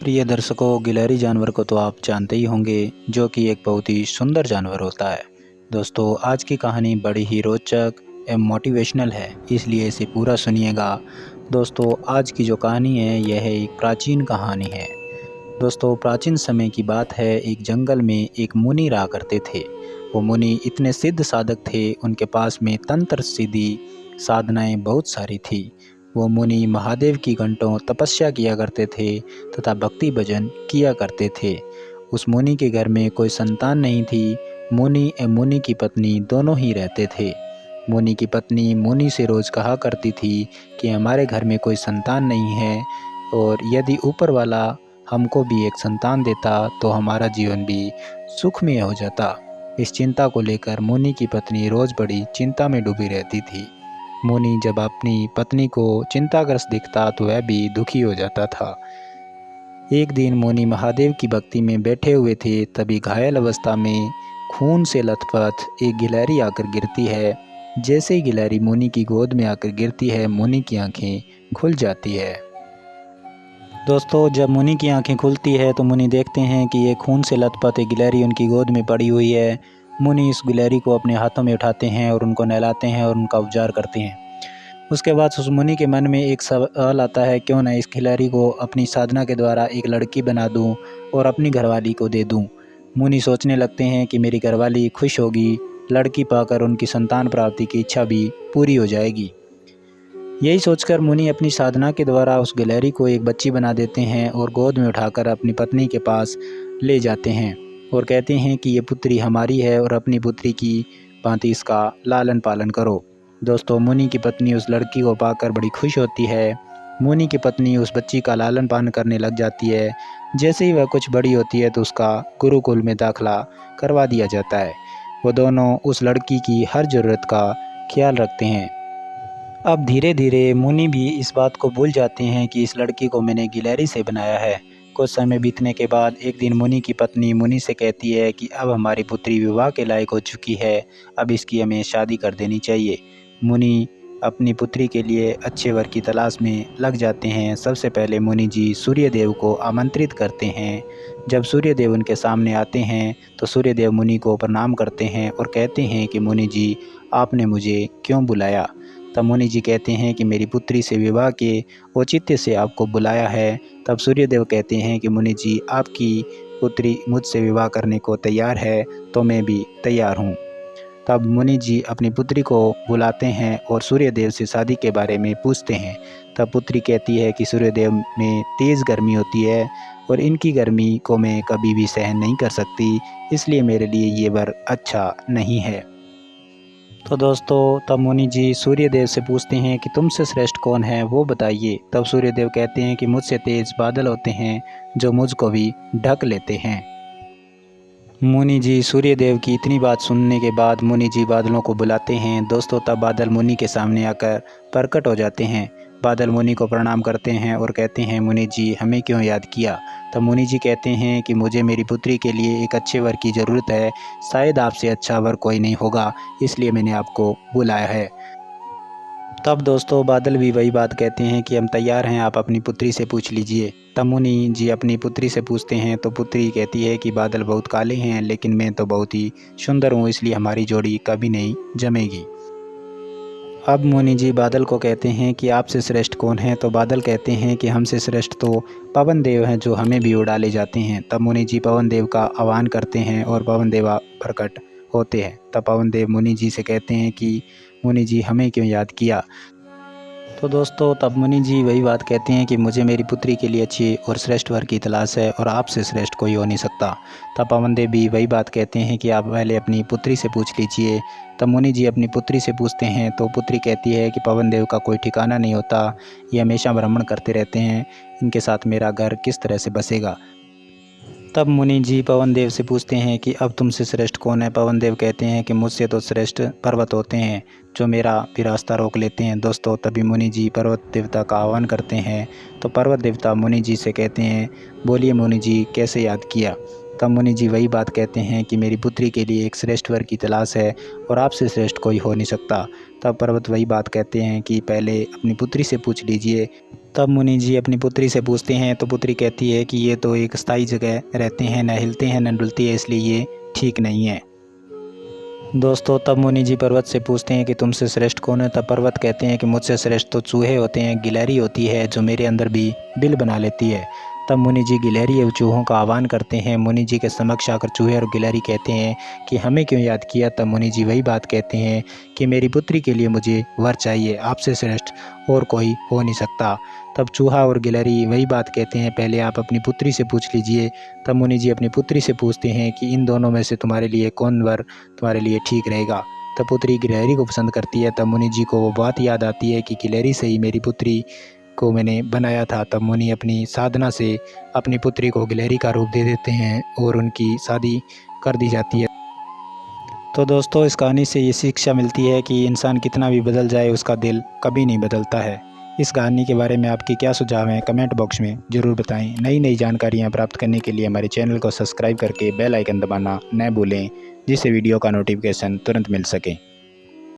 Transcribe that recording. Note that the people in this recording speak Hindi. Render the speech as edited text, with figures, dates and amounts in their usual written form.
प्रिय दर्शकों, गिलहरी जानवर को तो आप जानते ही होंगे, जो कि एक बहुत ही सुंदर जानवर होता है। दोस्तों, आज की कहानी बड़ी ही रोचक एवं मोटिवेशनल है, इसलिए इसे पूरा सुनिएगा। दोस्तों, आज की जो कहानी है यह एक प्राचीन कहानी है। दोस्तों, प्राचीन समय की बात है। एक जंगल में एक मुनि रहा करते थे। वो मुनि इतने सिद्ध साधक थे, उनके पास में तंत्र सिद्धि साधनाएं बहुत सारी थी। वो मुनि महादेव की घंटों तपस्या किया करते थे तथा भक्ति भजन किया करते थे। उस मुनि के घर में कोई संतान नहीं थी। मुनि एवं मुनि की पत्नी दोनों ही रहते थे। मुनि की पत्नी मुनि से रोज कहा करती थी कि हमारे घर में कोई संतान नहीं है, और यदि ऊपर वाला हमको भी एक संतान देता तो हमारा जीवन भी सुखमय हो जाता। इस चिंता को लेकर मुनि की पत्नी रोज बड़ी चिंता में डूबी रहती थी। मुनि जब अपनी पत्नी को चिंताग्रस्त दिखता तो वह भी दुखी हो जाता था। एक दिन मुनि महादेव की भक्ति में बैठे हुए थे, तभी घायल अवस्था में खून से लथपथ एक गिलहरी आकर गिरती है। जैसे ही गिलहरी मुनि की गोद में आकर गिरती है, मुनि की आंखें खुल जाती है। दोस्तों, जब मुनि की आंखें खुलती है तो मुनि देखते हैं कि ये खून से लथपथ एक गिलहरी उनकी गोद में पड़ी हुई है। मुनि इस गिलहरी को अपने हाथों में उठाते हैं और उनको नहलाते हैं और उनका उपचार करते हैं। उसके बाद उस मुनि के मन में एक सवाल आता है, क्यों ना इस गिलहरी को अपनी साधना के द्वारा एक लड़की बना दूं और अपनी घरवाली को दे दूं। मुनि सोचने लगते हैं कि मेरी घरवाली खुश होगी, लड़की पाकर उनकी संतान प्राप्ति की इच्छा भी पूरी हो जाएगी। यही सोचकर मुनि अपनी साधना के द्वारा उस गिलहरी को एक बच्ची बना देते हैं और गोद में उठाकर अपनी पत्नी के पास ले जाते हैं और कहते हैं कि ये पुत्री हमारी है और अपनी पुत्री की भांति इसका लालन पालन करो। दोस्तों, मुनि की पत्नी उस लड़की को पाकर बड़ी खुश होती है। मुनि की पत्नी उस बच्ची का लालन पालन करने लग जाती है। जैसे ही वह कुछ बड़ी होती है तो उसका गुरुकुल में दाखिला करवा दिया जाता है। वो दोनों उस लड़की की हर ज़रूरत का ख्याल रखते हैं। अब धीरे धीरे मुनि भी इस बात को भूल जाते हैं कि इस लड़की को मैंने गिलहरी से बनाया है। कुछ समय बीतने के बाद एक दिन मुनि की पत्नी मुनि से कहती है कि अब हमारी पुत्री विवाह के लायक हो चुकी है, अब इसकी हमें शादी कर देनी चाहिए। मुनि अपनी पुत्री के लिए अच्छे वर की तलाश में लग जाते हैं। सबसे पहले मुनि जी सूर्यदेव को आमंत्रित करते हैं। जब सूर्यदेव उनके सामने आते हैं तो सूर्यदेव मुनि को प्रणाम करते हैं और कहते हैं कि मुनि जी, आपने मुझे क्यों बुलाया? तब मुनि जी कहते हैं कि मेरी पुत्री से विवाह के औचित्य से आपको बुलाया है। तब सूर्यदेव कहते हैं कि मुनि जी, आपकी पुत्री मुझसे विवाह करने को तैयार है तो मैं भी तैयार हूँ। तब मुनि जी अपनी पुत्री को बुलाते हैं और सूर्यदेव से शादी के बारे में पूछते हैं। तब पुत्री कहती है कि सूर्यदेव में तेज़ गर्मी होती है और इनकी गर्मी को मैं कभी भी सहन नहीं कर सकती, इसलिए मेरे लिए ये वर अच्छा नहीं है। तो दोस्तों, तब मुनि जी सूर्यदेव से पूछते हैं कि तुमसे श्रेष्ठ कौन है, वो बताइए। तब सूर्यदेव कहते हैं कि मुझसे तेज बादल होते हैं जो मुझको भी ढक लेते हैं। मुनि जी सूर्यदेव की इतनी बात सुनने के बाद मुनि जी बादलों को बुलाते हैं। दोस्तों, तब बादल मुनि के सामने आकर प्रकट हो जाते हैं। बादल मुनि को प्रणाम करते हैं और कहते हैं, मुनि जी, हमें क्यों याद किया? तब मुनि जी कहते हैं कि मुझे मेरी पुत्री के लिए एक अच्छे वर की ज़रूरत है। शायद आपसे अच्छा वर कोई नहीं होगा, इसलिए मैंने आपको बुलाया है। तब दोस्तों, बादल भी वही बात कहते हैं कि हम तैयार हैं, आप अपनी पुत्री से पूछ लीजिए। तब मुनि जी अपनी पुत्री से पूछते हैं तो पुत्री कहती है कि बादल बहुत काले हैं, लेकिन मैं तो बहुत ही सुंदर हूँ, इसलिए हमारी जोड़ी कभी नहीं जमेगी। अब मुनि जी बादल को कहते हैं कि आपसे श्रेष्ठ कौन है? तो बादल कहते हैं कि हमसे श्रेष्ठ तो पवन देव हैं, जो हमें भी उड़ा ले जाते हैं। तब मुनि जी पवन देव का आह्वान करते हैं और पवन देव प्रकट होते हैं। तब पवन देव मुनि जी से कहते हैं कि मुनि जी, हमें क्यों याद किया? तो दोस्तों, तब मुनि जी वही बात कहते हैं कि मुझे मेरी पुत्री के लिए अच्छी और श्रेष्ठ वर की तलाश है और आपसे श्रेष्ठ कोई हो नहीं सकता। तब पवन देव भी वही बात कहते हैं कि आप पहले अपनी पुत्री से पूछ लीजिए। तब मुनि जी अपनी पुत्री से पूछते हैं तो पुत्री कहती है कि पवन देव का कोई ठिकाना नहीं होता, ये हमेशा भ्रमण करते रहते हैं, इनके साथ मेरा घर किस तरह से बसेगा। तब मुनि जी पवन देव से पूछते हैं कि अब तुमसे श्रेष्ठ कौन है? पवन देव कहते हैं कि मुझसे तो श्रेष्ठ पर्वत होते हैं, जो मेरा भी रास्ता रोक लेते हैं। दोस्तों, तभी मुनि जी पर्वत देवता का आह्वान करते हैं। तो पर्वत देवता मुनि जी से कहते हैं, बोलिए मुनि जी, कैसे याद किया? तब मुनि जी वही बात कहते हैं कि मेरी पुत्री के लिए एक श्रेष्ठ वर की तलाश है और आपसे श्रेष्ठ कोई हो नहीं सकता। तब पर्वत वही बात कहते हैं कि पहले अपनी पुत्री से पूछ लीजिए। तब मुनि जी अपनी पुत्री से पूछते हैं तो पुत्री कहती है कि ये तो एक स्थायी जगह रहते हैं, न हिलते हैं न डुलती है, इसलिए ये ठीक नहीं है। दोस्तों तब मुनि जी पर्वत से पूछते हैं कि तुमसे श्रेष्ठ कौन है। तब पर्वत कहते हैं कि मुझसे श्रेष्ठ तो चूहे होते हैं, गिलहरी होती है जो मेरे अंदर भी बिल बना लेती है। तब मुनि जी गिलहरी और चूहों का आह्वान करते हैं। मुनि जी के समक्ष आकर चूहे और गिलहरी कहते हैं कि हमें क्यों याद किया। तब मुनि जी वही बात कहते हैं कि मेरी पुत्री के लिए मुझे वर चाहिए, आपसे श्रेष्ठ और कोई हो नहीं सकता। तब चूहा और गिलहरी वही बात कहते हैं, पहले आप अपनी पुत्री से पूछ लीजिए। तब मुनि जी अपनी पुत्री से पूछते हैं कि इन दोनों में से तुम्हारे लिए कौन वर तुम्हारे लिए ठीक रहेगा। तब पुत्री गिलहरी को पसंद करती है। तब मुनि जी को वो बात याद आती है कि गिलहरी से ही मेरी पुत्री को मैंने बनाया था। तब मुनि अपनी साधना से अपनी पुत्री को गिलहरी का रूप दे देते हैं और उनकी शादी कर दी जाती है। तो दोस्तों इस कहानी से ये शिक्षा मिलती है कि इंसान कितना भी बदल जाए उसका दिल कभी नहीं बदलता है। इस कहानी के बारे में आपके क्या सुझाव हैं कमेंट बॉक्स में ज़रूर बताएं। नई नई जानकारियां प्राप्त करने के लिए हमारे चैनल को सब्सक्राइब करके बेल आइकन दबाना न भूलें, जिससे वीडियो का नोटिफिकेशन तुरंत मिल सके।